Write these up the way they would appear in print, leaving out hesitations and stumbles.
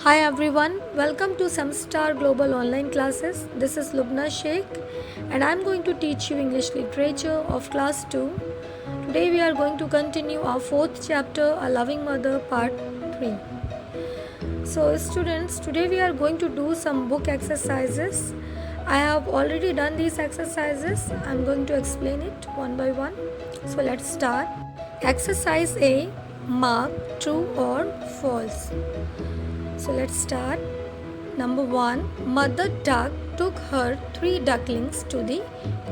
Hi everyone, welcome to Samstar Global Online Classes. This is Lubna Sheikh and I am going to teach you English Literature of Class 2. Today we are going to continue our fourth chapter, A Loving Mother Part 3. So students, today we are going to do some book exercises. I have already done these exercises. I am going to explain it one by one. So let's start. Exercise A, mark true or false. So let's start. Number 1. Mother duck took her 3 ducklings to the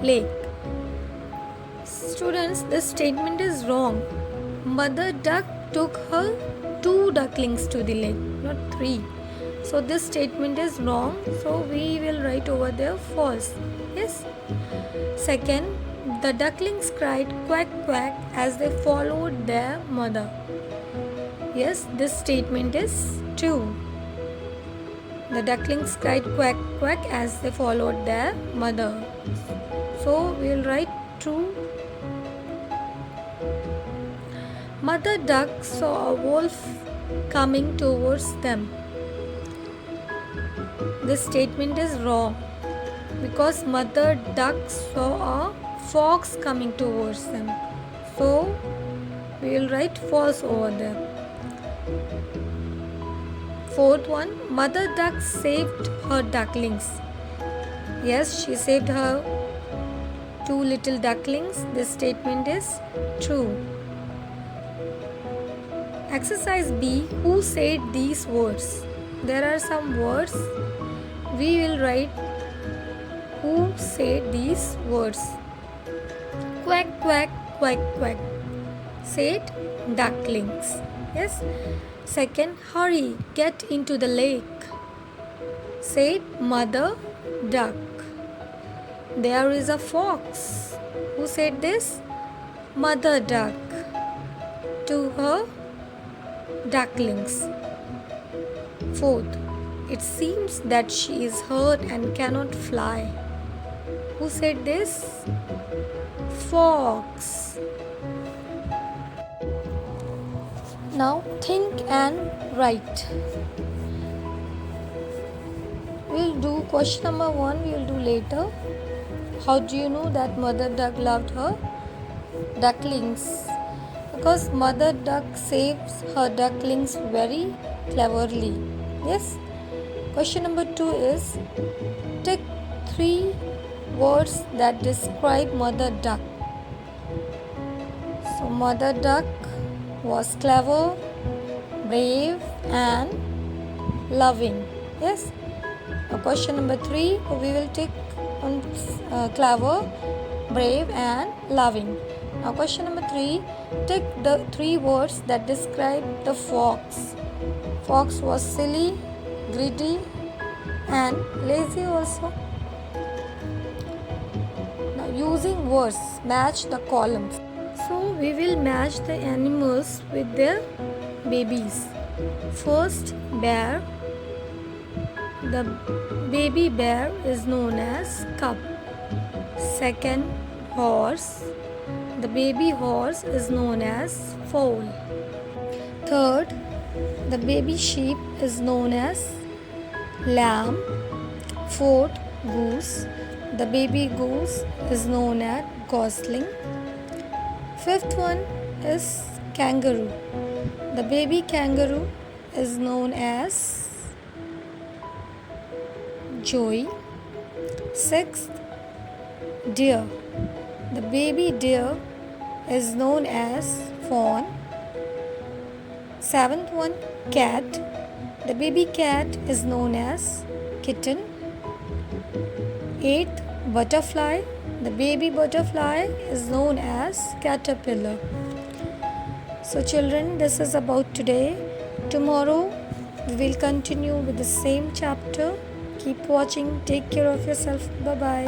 lake. Students, this statement is wrong. Mother duck took her 2 ducklings to the lake, not 3. So this statement is wrong. So we will write over there false. Yes. Second, the ducklings cried quack quack as they followed their mother. Yes, this statement is true. The ducklings cried quack quack as they followed their mother. So we will write true. Mother duck saw a wolf coming towards them. This statement is wrong because mother duck saw a fox coming towards them. So we will write false over there. Fourth one, mother duck saved her ducklings. Yes, she saved her 2 little ducklings. This statement is true. Exercise B, who said these words? There are some words. We will write who said these words. Quack, quack, quack, quack. Said ducklings. Yes. Second, hurry, get into the lake. Said mother duck. There is a fox. Who said this? Mother duck to her ducklings. Fourth, it seems that she is hurt and cannot fly. Who said this? Fox. Now think and write. We'll do question number 1, we'll do later. How do you know that mother duck loved her ducklings? Because mother duck saves her ducklings very cleverly. Yes. Question number 2 is take 3 words that describe mother duck. So mother duck was clever, brave and loving. Yes. Now question number 3, we will take clever, brave and loving. Now question number 3, take the 3 words that describe the fox. Fox was silly, greedy and lazy also. Now using words, match the columns. So we will match the animals with their babies. First, bear. The baby bear is known as cub. Second, horse. The baby horse is known as foal. Third, the baby sheep is known as lamb. Fourth, goose. The baby goose is known as gosling. Fifth one is kangaroo. The baby kangaroo is known as joey. Sixth, deer. The baby deer is known as fawn. Seventh one, cat. The baby cat is known as kitten. Eighth, butterfly. The baby butterfly is known as caterpillar. So children, this is about today. Tomorrow we will continue with the same chapter. Keep watching. Take care of yourself. Bye-bye.